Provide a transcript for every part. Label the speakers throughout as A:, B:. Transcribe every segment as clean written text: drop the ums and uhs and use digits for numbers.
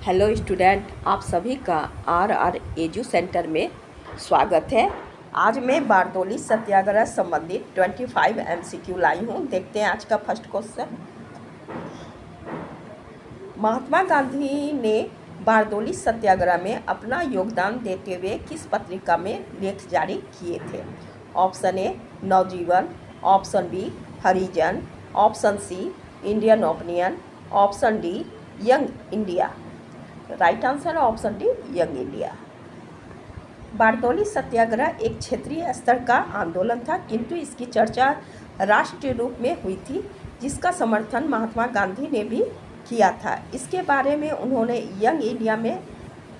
A: Hello student, आप सभी का आर एजू सेंटर में स्वागत है। आज मैं बारदोली सत्याग्रह संबंधित 25 MCQ लाई हूँ। देखते हैं आज का फर्स्ट क्वेश्चन। महात्मा गांधी ने बारदोली सत्याग्रह में अपना योगदान देते हुए किस पत्रिका में लेख जारी किए थे? Option A Navjivan, option B Harijan, option C Indian Opinion, option D Young India. Right answer है option D Young India. Bardoli Satyagraha एक क्षेत्रीय स्तर का आंदोलन था, किंतु इसकी चर्चा राष्ट्रीय रूप में हुई थी, जिसका समर्थन महात्मा गांधी ने भी किया था। इसके बारे में उन्होंने यंग इंडिया में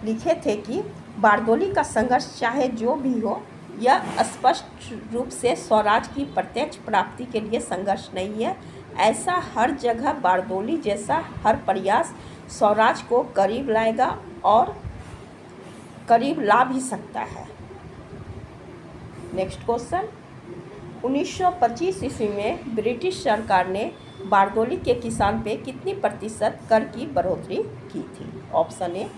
A: लिखे थे कि बारदोली का संघर्ष चाहे जो भी हो, यह स्पष्ट रूप से स्वराज की प्रत्यक्ष प्राप्ति के लिए संघर्ष नहीं है। ऐसा हर जगह बारदोली जैसा हर प्रयास स्वराज को करीब लाएगा और करीब ला भी सकता है। Next question. 1925 ईस्वी में ब्रिटिश सरकार ने बारदोली के किसान पे कितनी प्रतिशत कर की बढ़ोतरी की थी? Option A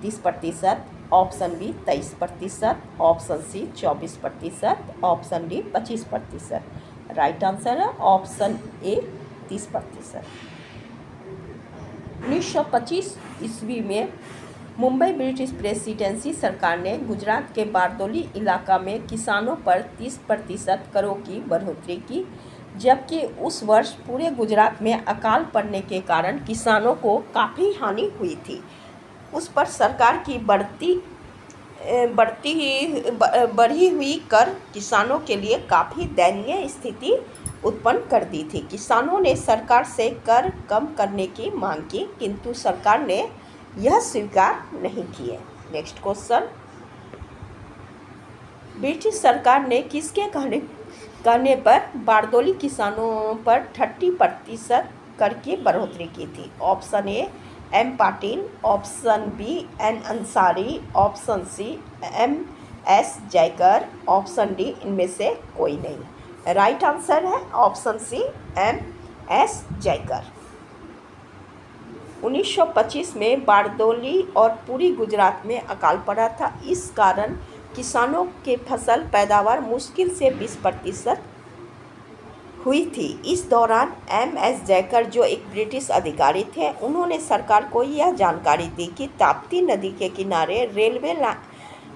A: 30%, option B 23%, option C 24%, option D 25%। Right answer है ऑप्शन ए 30%। 1925 ईस्वी में मुंबई ब्रिटिश प्रेसिडेंसी सरकार ने गुजरात के बारदोली इलाका में किसानों पर 30% करों की बढ़ोतरी की, जबकि उस वर्ष पूरे गुजरात में अकाल पड़ने के कारण किसानों को काफ़ी हानि हुई थी। उस पर सरकार की बढ़ी हुई कर किसानों के लिए काफ़ी दयनीय स्थिति उत्पन्न कर दी थी। किसानों ने सरकार से कर कम करने की मांग की, किंतु सरकार ने यह स्वीकार नहीं किए। Next question. ब्रिटिश सरकार ने किसके कहने पर बारदोली किसानों पर 30% कर की बढ़ोतरी की थी? Option A M Patil, option B N Ansari, option C M S Jayakar, option D इनमें से कोई नहीं। राइट आंसर है option C M S Jayakar. 1925 में बारदोली और पूरी गुजरात में अकाल पड़ा था। इस कारण किसानों के फसल पैदावार मुश्किल से 20% हुई थी। इस दौरान एम एस जयकर, जो एक ब्रिटिश अधिकारी थे, उन्होंने सरकार को यह जानकारी दी कि ताप्ती नदी के किनारे रेलवे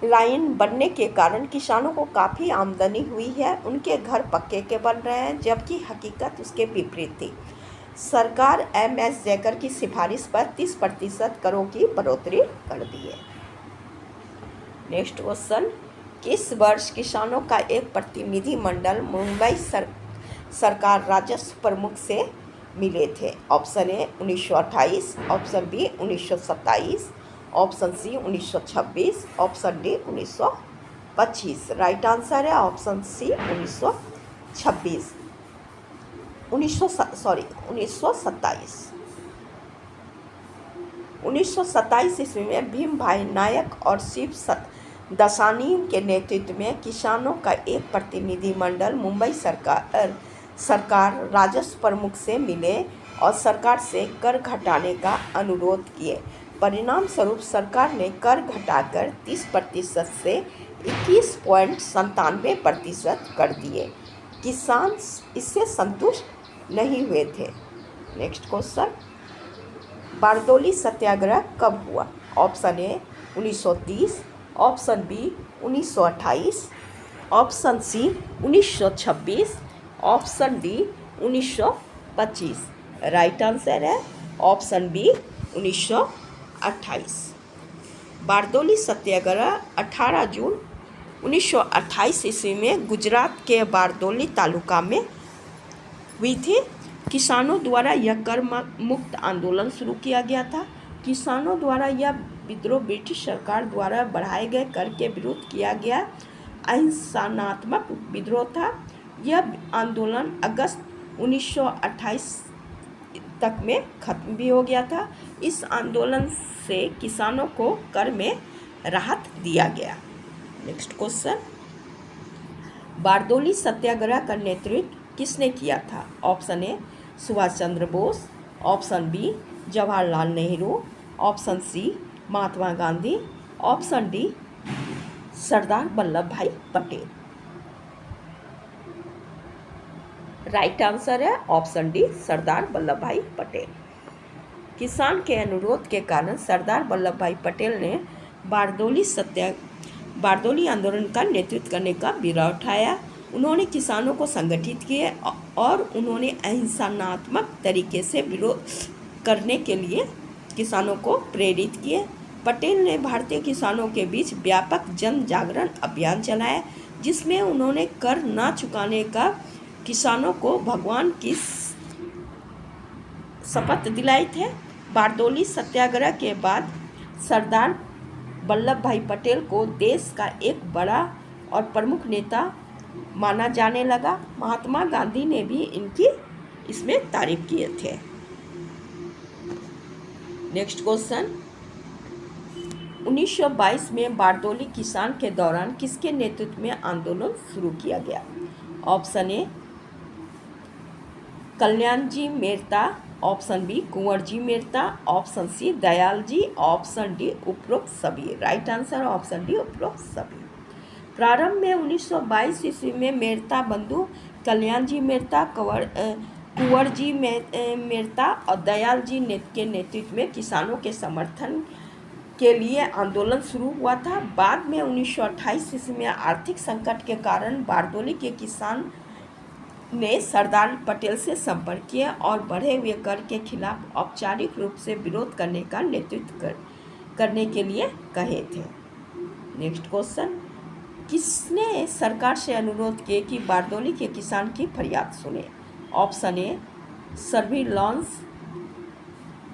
A: लाइन बनने के कारण किसानों को काफ़ी आमदनी हुई है, उनके घर पक्के के बन रहे हैं, जबकि हकीकत उसके विपरीत थी। सरकार एम एस जयकर की सिफारिश पर 30% करों की बढ़ोतरी कर दी है। Next question. किस वर्ष किसानों का एक प्रतिनिधि मंडल मुंबई सरकार राजस्व प्रमुख से मिले थे? Option A 1928, option B 1927, option C 1926, option D 1925। Right answer है ऑप्शन सी 1927। 1927 ईस्वी में भीम भाई नायक और शिव दसानी के नेतृत्व में किसानों का एक प्रतिनिधि मंडल मुंबई सरकार राजस्व प्रमुख से मिले और सरकार से कर घटाने का अनुरोध किए। परिणाम स्वरूप सरकार ने कर घटाकर 30% से 21.97% कर दिए। किसान इससे संतुष्ट नहीं हुए थे। Next question. बारदोली सत्याग्रह कब हुआ? Option A 1930, option B 1928, option C 1926, option D 1925। Right answer है ऑप्शन बी 1928। बारदोली सत्याग्रह 18 जून 1928 ईस्वी में गुजरात के बारदोली तालुका में हुई थी। किसानों द्वारा यह कर मुक्त आंदोलन शुरू किया गया था। किसानों द्वारा यह विद्रोह ब्रिटिश सरकार द्वारा बढ़ाए गए कर के विरुद्ध किया गया अहिंसात्मक विद्रोह था। यह आंदोलन अगस्त 1928 तक में खत्म भी हो गया था। इस आंदोलन से किसानों को कर में राहत दिया गया। Next question. बारदोली सत्याग्रह का नेतृत्व किसने किया था? Option A Subhash Chandra Bose, option B Jawaharlal Nehru, option C Mahatma Gandhi, option D Sardar Vallabh Bhai Patel. Right answer है ऑप्शन डी सरदार वल्लभ भाई पटेल। किसान के अनुरोध के कारण सरदार वल्लभ भाई पटेल ने बारदोली आंदोलन का नेतृत्व करने का बीड़ा उठाया। उन्होंने किसानों को संगठित किए और उन्होंने अहिंसात्मक तरीके से विरोध करने के लिए किसानों को प्रेरित किए। पटेल ने भारतीय किसानों के बीच व्यापक जन जागरण अभियान चलाया, जिसमें उन्होंने कर न चुकाने का किसानों को भगवान की शपथ दिलाई थे। बारदोली सत्याग्रह के बाद सरदार वल्लभ भाई पटेल को देश का एक बड़ा और प्रमुख नेता माना जाने लगा। महात्मा गांधी ने भी इनकी इसमें तारीफ किए थे। नेक्स्ट क्वेश्चन, 1922 में बारदोली किसान के दौरान किसके नेतृत्व में आंदोलन शुरू किया गया? Option A Kalyan ji Mehta, option B Kunwar ji Mehta, option C Dayal ji, option D उपरोक्त सभी। राइट आंसर ऑप्शन डी उपरोक्त सभी। प्रारंभ में 1922 ईस्वी में मेहता बंधु कल्याण जी मेहता, कुंवर जी मेहता और दयाल जी के नेतृत्व में किसानों के समर्थन के लिए आंदोलन शुरू हुआ था। बाद में 1928 ईस्वी में आर्थिक संकट के कारण बारदोली के किसान ने सरदार पटेल से संपर्क किया और बढ़े हुए कर के खिलाफ औपचारिक रूप से विरोध करने का नेतृत्व करने के लिए कहे थे। नेक्स्ट क्वेश्चन, किसने सरकार से अनुरोध किया कि बारदोली के किसान की फरियाद सुने? Option A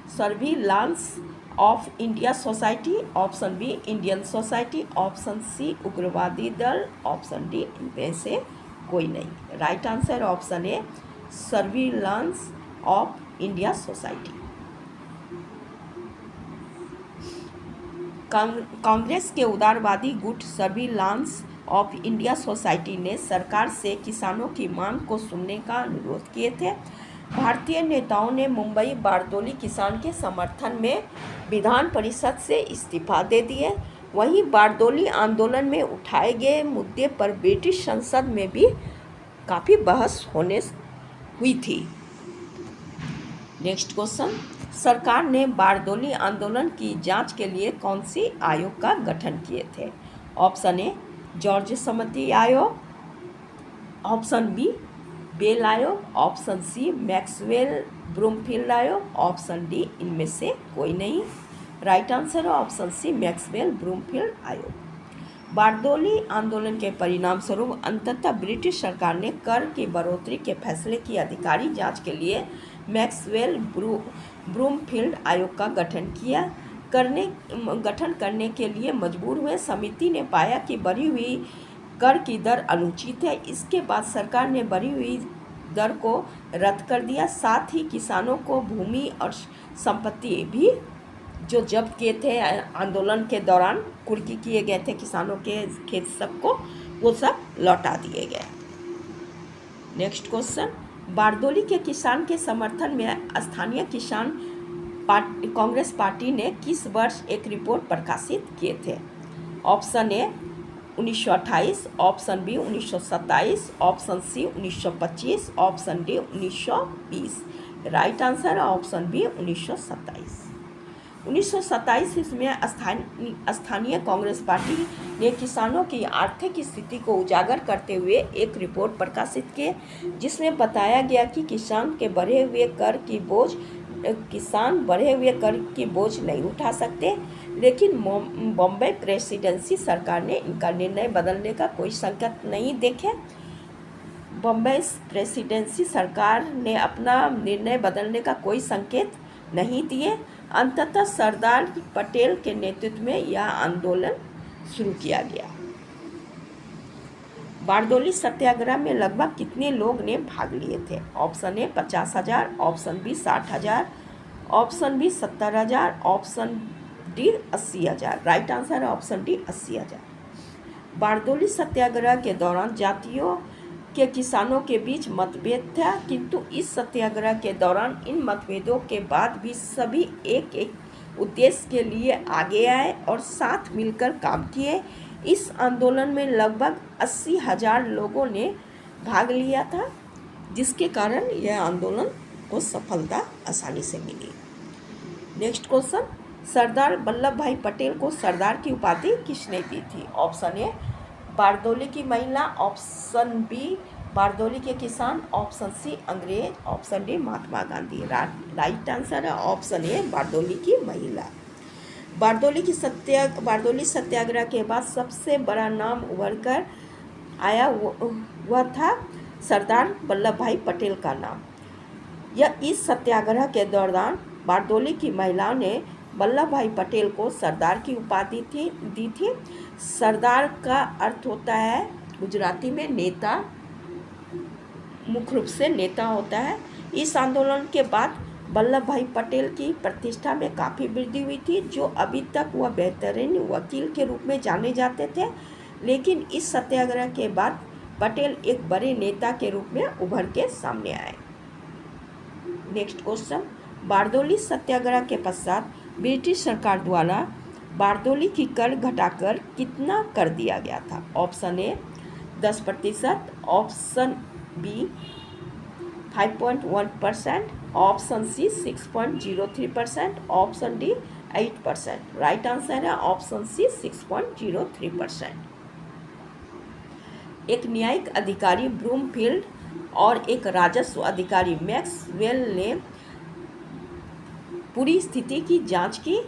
A: Servants of India Society, option B Indian Society, option C उग्रवादी दल, ऑप्शन डी इनमें से कोई नहीं। Right answer option A Servants of India Society. Congress के उदारवादी गुट सर्विलांस ऑफ इंडिया सोसाइटी ने सरकार से किसानों की मांग को सुनने का अनुरोध किए थे। भारतीय नेताओं ने मुंबई बारदोली किसान के समर्थन में विधान परिषद से इस्तीफा दे दिए। वहीं बारदोली आंदोलन में उठाए गए मुद्दे पर ब्रिटिश संसद में भी काफ़ी बहस हुई थी। नेक्स्ट क्वेश्चन, सरकार ने बारदोली आंदोलन की जांच के लिए कौन सी आयोग का गठन किए थे? ऑप्शन ए जॉर्ज समिति आयोग, ऑप्शन बी बेल आयोग, ऑप्शन सी मैक्सवेल ब्रूमफील्ड आयोग, ऑप्शन डी इनमें से कोई नहीं। Right answer option C Maxwell Broomfield आयोग। बारदोली आंदोलन के परिणाम स्वरूप अंततः ब्रिटिश सरकार ने कर की बढ़ोतरी के फैसले की अधिकारी जांच के लिए मैक्सवेल ब्रूमफील्ड आयोग का गठन करने के लिए मजबूर हुए। समिति ने पाया कि बढ़ी हुई कर की दर अनुचित है। इसके बाद सरकार ने बढ़ी हुई दर को रद्द कर दिया। साथ ही किसानों को भूमि और संपत्ति भी जो जब्त किए थे आंदोलन के दौरान, कुर्की किए गए थे किसानों के खेत सबको, वो सब लौटा दिए गए। नेक्स्ट क्वेश्चन, बारदोली के किसान के समर्थन में स्थानीय किसान कांग्रेस पार्टी ने किस वर्ष एक रिपोर्ट प्रकाशित किए थे? Option A 1928, option B 1927, option C 1925, option D 1920। Right answer option B 1927। 1927 इसमें स्थानीय कांग्रेस पार्टी ने किसानों की आर्थिक स्थिति को उजागर करते हुए एक रिपोर्ट प्रकाशित की, जिसमें बताया गया कि किसान बढ़े हुए कर की बोझ नहीं उठा सकते। लेकिन बॉम्बे प्रेसिडेंसी सरकार ने इनका निर्णय बदलने का कोई संकेत नहीं देखे। बॉम्बे प्रेसिडेंसी सरकार ने अपना निर्णय बदलने का कोई संकेत नहीं दिए। अंततः सरदार पटेल के नेतृत्व में यह आंदोलन शुरू किया गया। बारदोली सत्याग्रह में लगभग कितने लोग ने भाग लिए थे? Option A 50,000, option B 60,000, option B 70,000, option D 80,000। Right answer है ऑप्शन डी 80,000। बारदोली सत्याग्रह के दौरान जातियों के किसानों के बीच मतभेद था, किंतु इस सत्याग्रह के दौरान इन मतभेदों के बाद भी सभी एक उद्देश्य के लिए आगे आए और साथ मिलकर काम किए। इस आंदोलन में लगभग 80,000 लोगों ने भाग लिया था, जिसके कारण यह आंदोलन को सफलता आसानी से मिली। नेक्स्ट क्वेश्चन, सरदार वल्लभ भाई पटेल को सरदार की उपाधि किसने दी थी? ऑप्शन ए बारदौली की महिला, ऑप्शन बी बारदौली के किसान, ऑप्शन सी अंग्रेज, option D Mahatma Gandhi. Right answer है ऑप्शन ए बारदौली की महिला। बारदौली सत्याग्रह के बाद सबसे बड़ा नाम उभर कर आया वह था सरदार वल्लभ भाई पटेल का नाम। इस सत्याग्रह के दौरान बारदौली की महिलाओं ने वल्लभ भाई पटेल को सरदार की उपाधि दी थी। सरदार का अर्थ होता है गुजराती में नेता, मुख्य रूप से नेता होता है। इस आंदोलन के बाद वल्लभ भाई पटेल की प्रतिष्ठा में काफ़ी वृद्धि हुई थी। जो अभी तक वह बेहतरीन वकील के रूप में जाने जाते थे, लेकिन इस सत्याग्रह के बाद पटेल एक बड़े नेता के रूप में उभर के सामने आए। नेक्स्ट क्वेश्चन, बारदौली सत्याग्रह के पश्चात ब्रिटिश सरकार द्वारा बारदौली की कर घटाकर कितना कर दिया गया था? Option A 10%, option B 5.1%, option C 6.03%, option D 8%। Right answer है ऑप्शन सी 6.03%। एक न्यायिक अधिकारी ब्रूमफील्ड और एक राजस्व अधिकारी मैक्सवेल ने पूरी स्थिति की जांच की,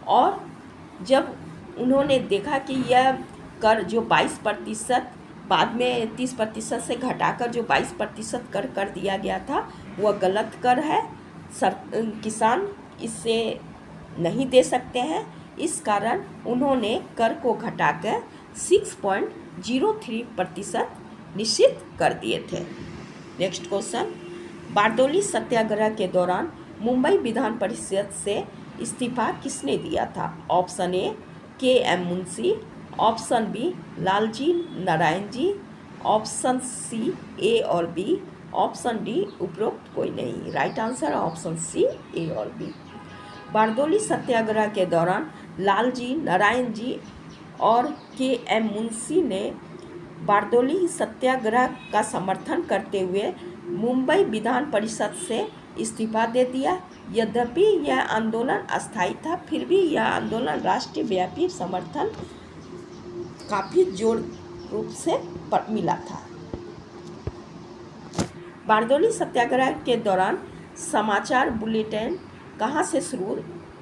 A: और जब उन्होंने देखा कि यह कर जो 22% बाद में 30% से घटाकर जो 22% कर दिया गया था वह गलत कर है, किसान इससे नहीं दे सकते हैं। इस कारण उन्होंने कर को घटाकर 6.03% निश्चित कर दिए थे। नेक्स्ट क्वेश्चन, बारदौली सत्याग्रह के दौरान मुंबई विधान परिषद से इस्तीफा किसने दिया था? Option A KM. Munshi, option B Lalji Narayan ji, option C A और बी, ऑप्शन डी उपरोक्त कोई नहीं। Right answer option C A और बी। बारदौली सत्याग्रह के दौरान लालजी नारायण जी और के.एम. मुंशी ने बारदौली सत्याग्रह का समर्थन करते हुए मुंबई विधान परिषद से इस्तीफा दे दिया। यद्यपि यह आंदोलन अस्थायी था, फिर भी यह आंदोलन राष्ट्रव्यापी समर्थन काफ़ी जोर रूप से मिला था। बारदौली सत्याग्रह के दौरान समाचार बुलेटिन कहाँ से शुरू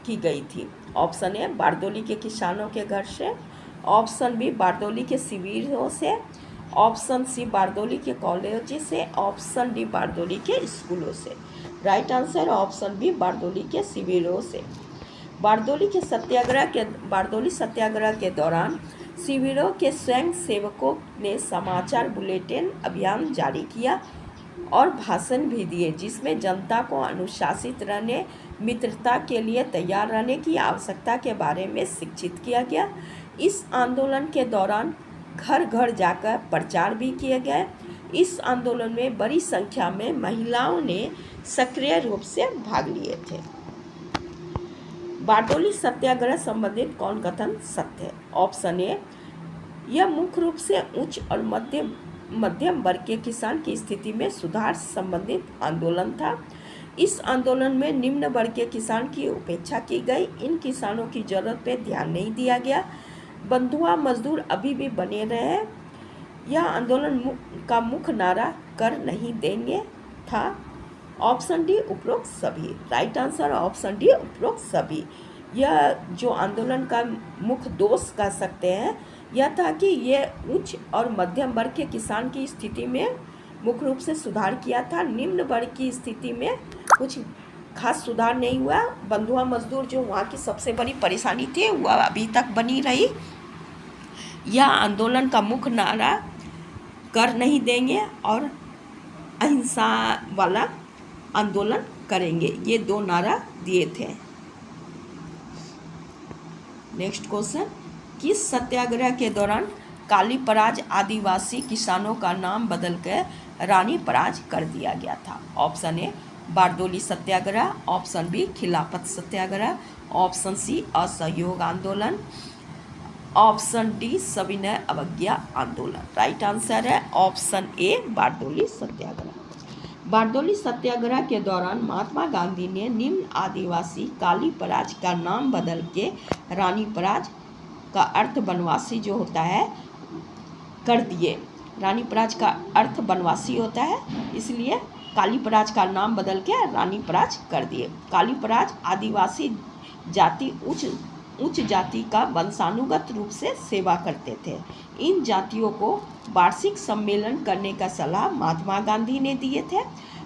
A: की गई थी? ऑप्शन ए बारदौली के किसानों के घर से, ऑप्शन बी बारदौली के शिविरों से, ऑप्शन सी बारदौली के कॉलेज से, ऑप्शन डी बारदौली के स्कूलों से। Right answer option B Bardoli के शिविरों से। बारदौली सत्याग्रह के दौरान शिविरों के स्वयं सेवकों ने समाचार बुलेटिन अभियान जारी किया और भाषण भी दिए, जिसमें जनता को अनुशासित रहने, मित्रता के लिए तैयार रहने की आवश्यकता के बारे में शिक्षित किया गया। इस आंदोलन के दौरान घर घर जाकर प्रचार भी किए गए। इस आंदोलन में बड़ी संख्या में महिलाओं ने सक्रिय रूप से भाग लिए थे। बारदौली सत्याग्रह संबंधित कौन कथन सत्य है? ऑप्शन ए यह मुख्य रूप से उच्च और मध्यम वर्ग के किसान की स्थिति में सुधार संबंधित आंदोलन था। इस आंदोलन में निम्न वर्ग के किसान की उपेक्षा की गई। इन किसानों की जरूरत पर ध्यान नहीं दिया गया। बंधुआ मजदूर अभी भी बने रहे। यह आंदोलन का मुख्य नारा कर नहीं देंगे था। ऑप्शन डी उपरोक्त सभी। राइट आंसर ऑप्शन डी उपरोक्त सभी। यह जो आंदोलन का मुख्य दोष कह सकते हैं, यह था कि यह उच्च और मध्यम वर्ग के किसान की स्थिति में मुख्य रूप से सुधार किया था। निम्न वर्ग की स्थिति में कुछ खास सुधार नहीं हुआ। बंधुआ मजदूर जो वहाँ की सबसे बड़ी परेशानी थी वह अभी तक बनी रही। यह आंदोलन का मुख्य नारा कर नहीं देंगे और अहिंसा वाला आंदोलन करेंगे, ये दो नारा दिए थे। नेक्स्ट क्वेश्चन, किस सत्याग्रह के दौरान काली पराज आदिवासी किसानों का नाम बदलकर रानी पराज कर दिया गया था? Option A Bardoli Satyagraha, option B Khilafat Satyagraha, option C असहयोग आंदोलन, ऑप्शन डी सविनय अवज्ञा आंदोलन। राइट आंसर है ऑप्शन ए बारदोली सत्याग्रह। बारदोली सत्याग्रह के दौरान महात्मा गांधी ने निम्न आदिवासी काली पराज का नाम बदल के रानी पराज का अर्थ बनवासी जो होता है कर दिए। रानी पराज का अर्थ बनवासी होता है, इसलिए काली पराज का नाम बदल के रानी पराज कर दिए। काली पराज आदिवासी जाति उच्च जाति का वंशानुगत रूप से सेवा करते थे। इन जातियों को वार्षिक सम्मेलन करने का सलाह महात्मा गांधी ने दिए थे।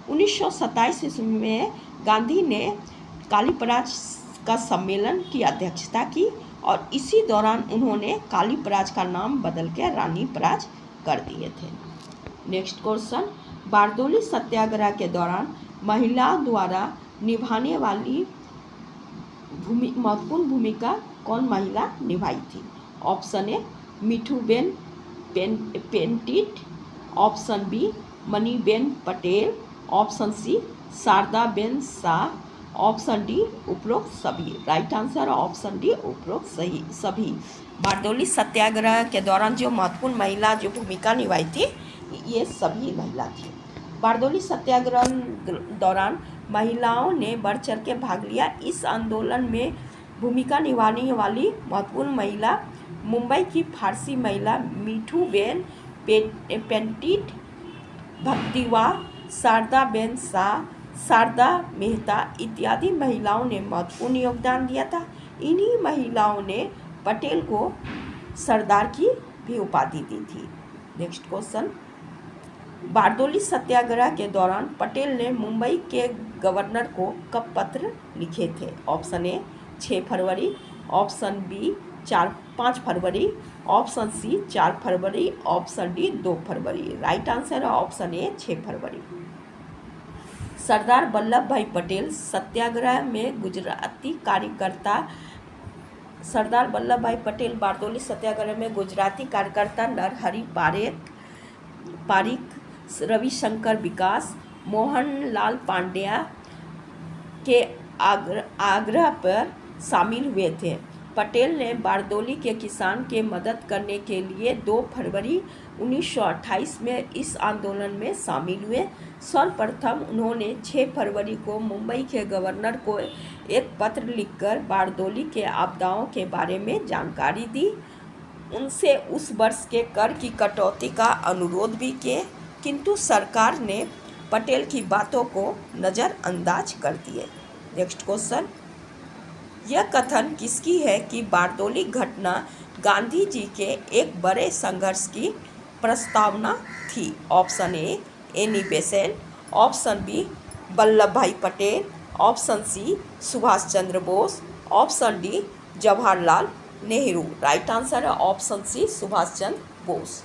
A: 1927 ईस्वी में गांधी ने काली पराज का सम्मेलन की अध्यक्षता की और इसी दौरान उन्होंने काली पराज का नाम बदल के रानी पराज कर दिए थे। नेक्स्ट क्वेश्चन, बारदोली सत्याग्रह के दौरान महिलाओं द्वारा निभाने वाली महत्वपूर्ण भूमिका कौन महिला निभाई थी? Option A Mithuben Petit, option B Maniben Patel, option C Shardaben Shah, option D उपरोक्त सभी। राइट आंसर ऑप्शन डी उपरोक्त सभी। बारदोली सत्याग्रह के दौरान जो महत्वपूर्ण महिला जो भूमिका निभाई थी ये सभी महिला थी। बारदोली सत्याग्रह दौरान महिलाओं ने बढ़ चढ़ के भाग लिया। इस आंदोलन में भूमिका निभाने वाली महत्वपूर्ण महिला मुंबई की फारसी महिला मिठूबेन पेंटिट, भक्तिवा, शारदाबेन शाह, शारदा मेहता इत्यादि महिलाओं ने महत्वपूर्ण योगदान दिया था। इन्हीं महिलाओं ने पटेल को सरदार की भी उपाधि दी थी। नेक्स्ट क्वेश्चन, बारदोली सत्याग्रह के दौरान पटेल ने मुंबई के गवर्नर को कब पत्र लिखे थे? ऑप्शन ए 6 फरवरी, ऑप्शन बी 5 फरवरी, ऑप्शन सी 4 फरवरी, ऑप्शन डी 2 फरवरी। राइट आंसर है ऑप्शन ए 6 फरवरी। सरदार वल्लभ भाई पटेल सत्याग्रह में गुजराती कार्यकर्ता सरदार वल्लभ भाई पटेल बारदोली सत्याग्रह में गुजराती कार्यकर्ता नरहरि पारिक, रविशंकर विकास, मोहनलाल पांड्या के आग्रह पर शामिल हुए थे। पटेल ने बारदोली के किसान के मदद करने के लिए 2 फरवरी 1928 में इस आंदोलन में शामिल हुए। सर्वप्रथम उन्होंने 6 फरवरी को मुंबई के गवर्नर को एक पत्र लिखकर बारदोली के आपदाओं के बारे में जानकारी दी। उनसे उस वर्ष के कर की कटौती का अनुरोध भी किए, किंतु सरकार ने पटेल की बातों को नज़रअंदाज कर दिए। नेक्स्ट क्वेश्चन, यह कथन किसकी है कि बारदोली घटना गांधी जी के एक बड़े संघर्ष की प्रस्तावना थी? Option A Annie Besant, option B Vallabh Bhai Patel, option C Subhash Chandra Bose, option D Jawaharlal Nehru. Right answer है option C Subhash Chandra Bose.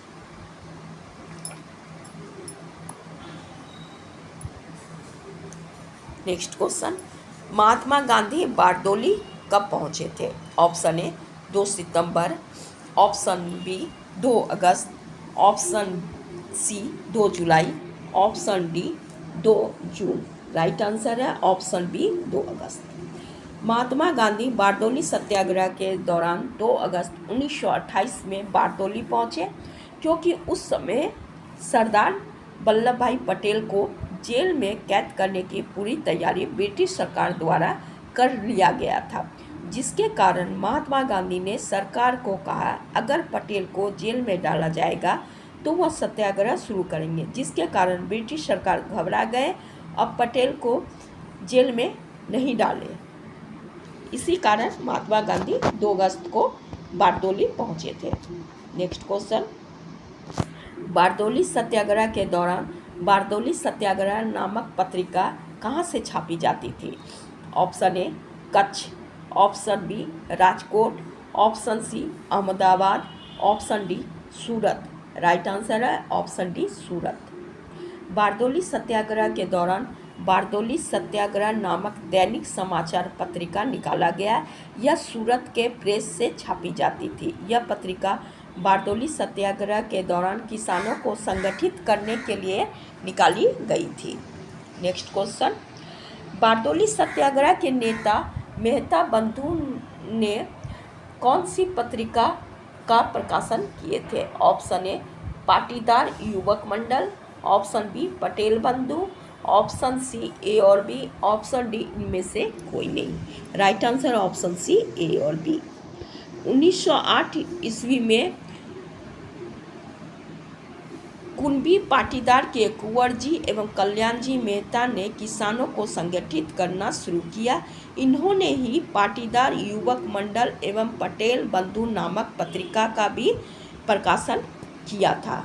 A: Next question, Mahatma Gandhi Bardoli कब पहुंचे थे? ऑप्शन ए 2 सितंबर, ऑप्शन बी 2 अगस्त, ऑप्शन सी 2 जुलाई, ऑप्शन डी 2 जून। राइट आंसर है ऑप्शन बी 2 अगस्त। महात्मा गांधी बारदोली सत्याग्रह के दौरान 2 अगस्त 1928 में बारदोली पहुंचे, क्योंकि उस समय सरदार वल्लभ भाई पटेल को जेल में कैद करने की पूरी तैयारी ब्रिटिश सरकार द्वारा कर लिया गया था, जिसके कारण महात्मा गांधी ने सरकार को कहा अगर पटेल को जेल में डाला जाएगा तो वह सत्याग्रह शुरू करेंगे, जिसके कारण ब्रिटिश सरकार घबरा गए। अब पटेल को जेल में नहीं डाले, इसी कारण महात्मा गांधी 2 अगस्त को बारदोली पहुंचे थे। नेक्स्ट क्वेश्चन, बारदोली सत्याग्रह के दौरान बारदोली सत्याग्रह नामक पत्रिका कहाँ से छापी जाती थी? Option A Kutch, option B Rajkot, option C Ahmedabad, option D Surat. Right answer है ऑप्शन डी सूरत। बारदोली सत्याग्रह के दौरान बारदोली सत्याग्रह नामक दैनिक समाचार पत्रिका निकाला गया। यह सूरत के प्रेस से छापी जाती थी। यह पत्रिका बारदोली सत्याग्रह के दौरान किसानों को संगठित करने के लिए निकाली गई थी। नेक्स्ट क्वेश्चन, बारदोली सत्याग्रह के नेता मेहता बंधु ने कौन सी पत्रिका का प्रकाशन किए थे? ऑप्शन ए पाटीदार युवक मंडल, ऑप्शन बी पटेल बंधु, ऑप्शन सी ए और बी, ऑप्शन डी इनमें से कोई नहीं। Right answer option C A और बी। 1908 ईस्वी में कुणबी पाटीदार के कुंवर जी एवं कल्याण जी मेहता ने किसानों को संगठित करना शुरू किया। इन्होंने ही पाटीदार युवक मंडल एवं पटेल बंधु नामक पत्रिका का भी प्रकाशन किया था।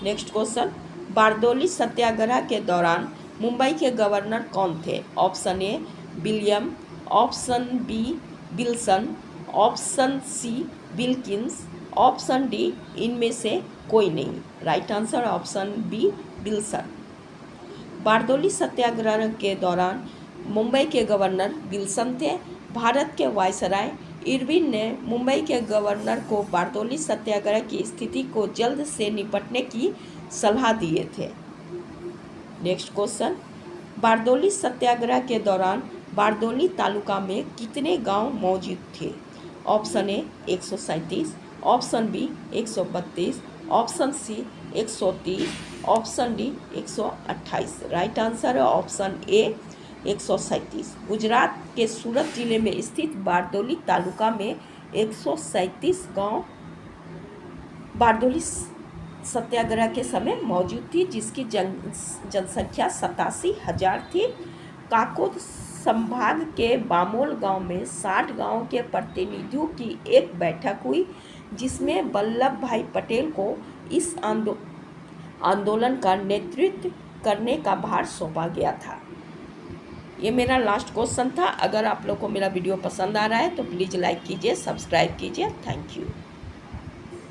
A: नेक्स्ट क्वेश्चन, बारदोली सत्याग्रह के दौरान मुंबई के गवर्नर कौन थे? Option A William, option B Wilson, option C Wilkins, option D इनमें से कोई नहीं। Right answer option B Wilson. Bardoli Satyagraha के दौरान मुंबई के गवर्नर विल्सन थे। भारत के वायसराय इरविन ने मुंबई के गवर्नर को बारदोली सत्याग्रह की स्थिति को जल्द से निपटने की सलाह दिए थे। नेक्स्ट क्वेश्चन, बारदोली सत्याग्रह के दौरान बारदोली तालुका में कितने गांव मौजूद थे? Option A 137, option B 132, option C 130, option D 128। Right answer है ऑप्शन ए 137। गुजरात के सूरत जिले में स्थित बारदोली तालुका में 137 गांव बारदोली सत्याग्रह के समय मौजूद थी, जिसकी जनसंख्या 87,000 थी। काकोद संभाग के बामोल गांव में 60 गांव के प्रतिनिधियों की एक बैठक हुई, जिसमें वल्लभ भाई पटेल को इस आंदोलन का नेतृत्व करने का भार सौंपा गया था। ये मेरा लास्ट क्वेश्चन था। अगर आप लोग को मेरा वीडियो पसंद आ रहा है तो प्लीज़ लाइक कीजिए, सब्सक्राइब कीजिए। Thank you.